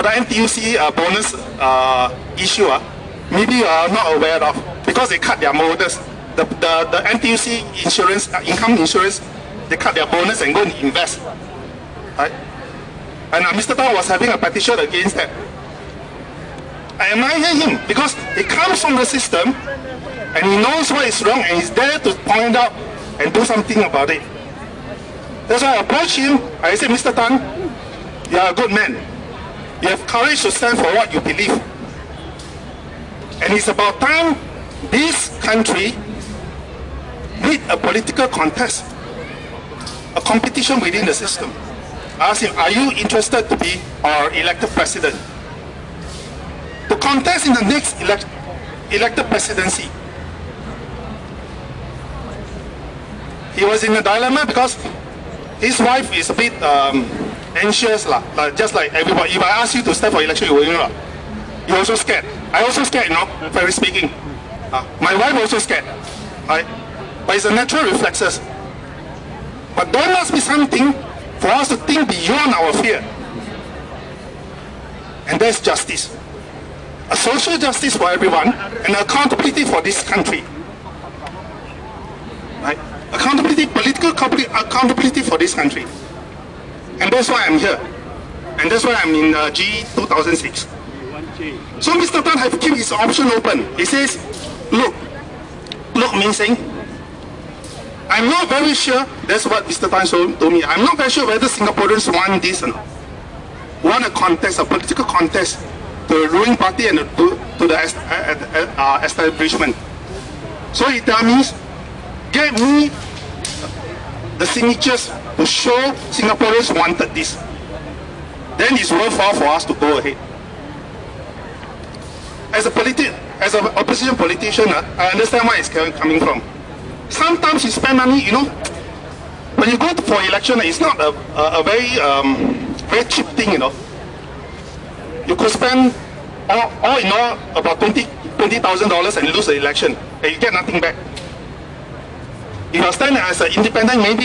the NTUC bonus issue, maybe you are not aware of, because they cut their bonus. The NTUC insurance, income insurance, they cut their bonus and go and invest. Right? And Mr. Tan was having a petition against that. I admire him because he comes from the system and he knows what is wrong and he's there to point out and do something about it. That's why I approached him. I said, Mr. Tan, you are a good man. You have courage to stand for what you believe. And it's about time this country need a political contest, a competition within the system. I asked him, are you interested to be our elected president? To contest in the next elected presidency. He was in a dilemma because his wife is a bit anxious, just like everybody. If I ask you to stand for election, you will, you're also scared. I also scared, fairly speaking. My wife also scared, right? But it's a natural reflexes. But there must be something for us to think beyond our fear. And that's justice. A social justice for everyone and accountability for this country. Right? Accountability, political accountability for this country. And that's why I'm here. And that's why I'm in G 2006. So Mr. Tan has kept his option open. He says, look, Meng Seng, I'm not very sure, that's what Mr. Tan told me, I'm not very sure whether Singaporeans want this or not. Want a contest, a political contest to the ruling party and to the establishment. So he tells me, get me the signatures to show Singaporeans wanted this. Then it's worthwhile for us to go ahead. As an opposition politician, I understand where it's coming from. Sometimes you spend money, when you go for election, it's not a very cheap thing, You could spend all in all about $20,000 and lose the election, and you get nothing back. If you're standing as an independent, maybe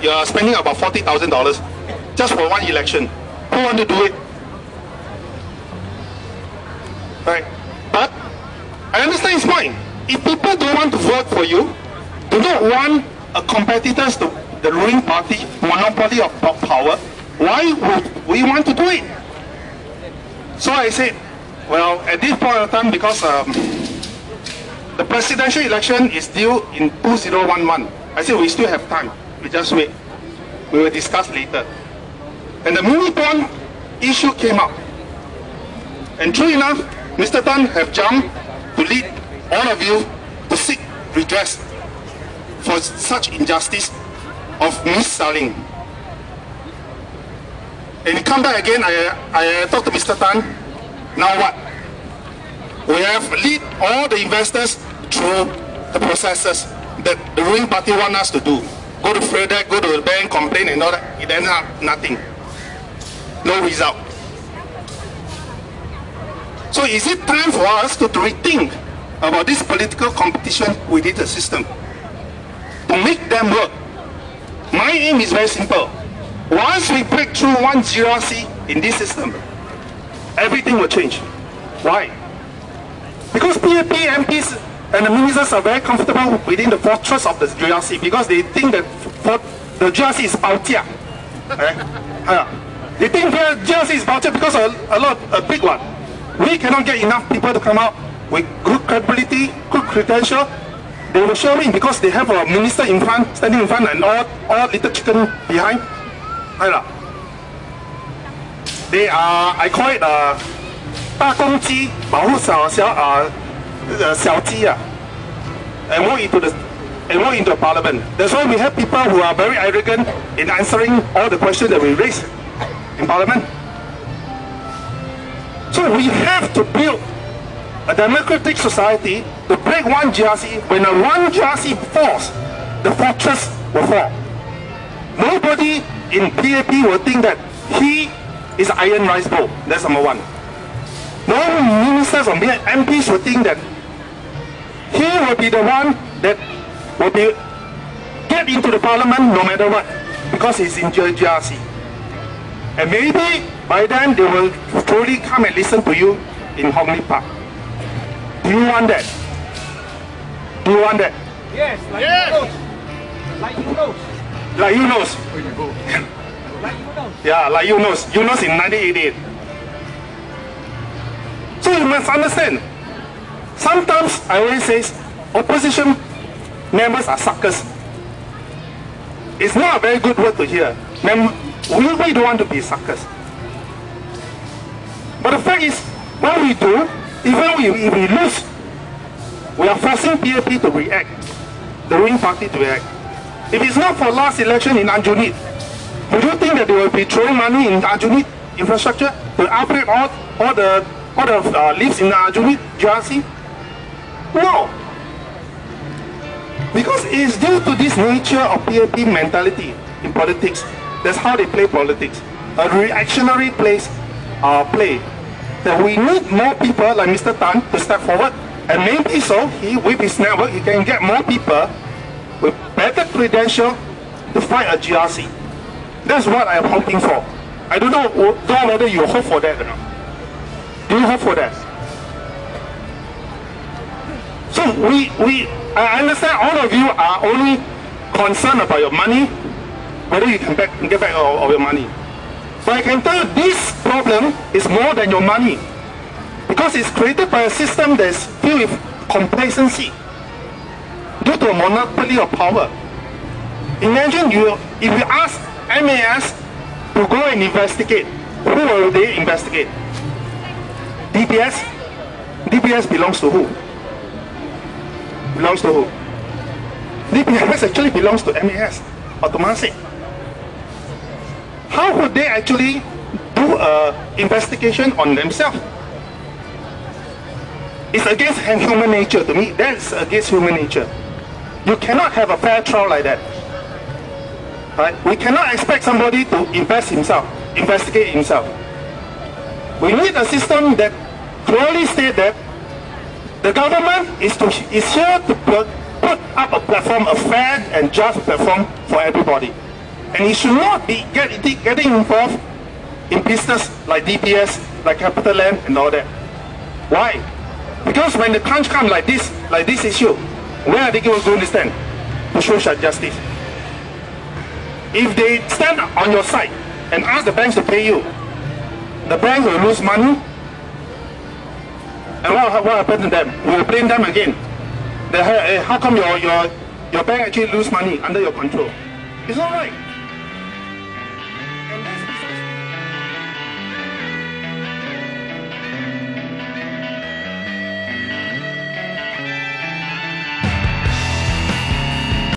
you're spending about $40,000 just for one election. Who want to do it? Right? But I understand his point. If people don't want to vote for you, do not want a competitors to the ruling party, monopoly of power, why would we want to do it? So I said, well, at this point of time, because the presidential election is due in 2011, I said we still have time. We just wait. We will discuss later. And the mini bond issue came up. And true enough, Mr. Tan have jumped to lead all of you to seek redress for such injustice of mis-selling. And he come back again, I talked to Mr. Tan, now what? We have lead all the investors through the processes that the ruling party want us to do. Go to FREDEC, go to the bank, complain and all that, it ends up nothing. No result. So is it time for us to rethink about this political competition within the system? To make them work. My aim is very simple. Once we break through one GRC in this system, everything will change. Why? Because PAP MPs and the ministers are very comfortable within the fortress of the GRC because they think that the GRC is Baotia. They think the GRC is Baotia because a big one. We cannot get enough people to come out with good credibility, good credential. They will show in because they have a minister in front, standing in front, and all little chicken behind. They are, I call it 大公鸡保护小鸡 and walk into the parliament. That's why we have people who are very arrogant in answering all the questions that we raise in parliament. So we have to build a democratic society to break one GRC. When one GRC falls, the fortress will fall. Nobody in PAP will think that he is an iron rice bowl. That's number one. No ministers or MPs will think that he will be the one that will get into the parliament no matter what, because he's in GRC. And maybe by then they will truly come and listen to you in Hong Lee Park. Do you want that? Do you want that? Yes, like you know. Like you knows. Like you know. Yeah, like you knows. You knows in 1988. So you must understand. Sometimes I always say opposition members are suckers. It's not a very good word to hear. We don't want to be suckers. But the fact is, what we do, even if we lose, we are forcing PAP to react, the ruling party to react. If it's not for last election in Anjunit, would you think that they will be throwing money in Anjunit infrastructure to upgrade all the lifts in Anjunit GRC? No. Because it is due to this nature of PAP mentality in politics. That's how they play politics. A reactionary play. That we need more people like Mr. Tan to step forward. And maybe so, with his network, he can get more people with better credential to fight a GRC. That's what I'm hoping for. I don't know whether you hope for that or not. Do you hope for that? So I understand all of you are only concerned about your money, whether you can get back all your money. But I can tell you this problem is more than your money. Because it's created by a system that is filled with complacency due to a monopoly of power. Imagine if you ask MAS to go and investigate, who will they investigate? DPS? DPS belongs to who? Belongs to who? DPS actually belongs to MAS or to Masik. How could they actually do an investigation on themselves? It's against human nature to me. That's against human nature. You cannot have a fair trial like that. Right? We cannot expect somebody to investigate himself. We need a system that clearly states that the government is here to put up a platform, a fair and just platform for everybody. And it should not be getting involved in business like DPS, like Capital Land and all that. Why? Because when the crunch comes like this issue, where are they going to stand? To social justice. If they stand on your side and ask the banks to pay you, the banks will lose money. And what happened to them? We will blame them again. How come your bank actually lose money under your control? It's not right.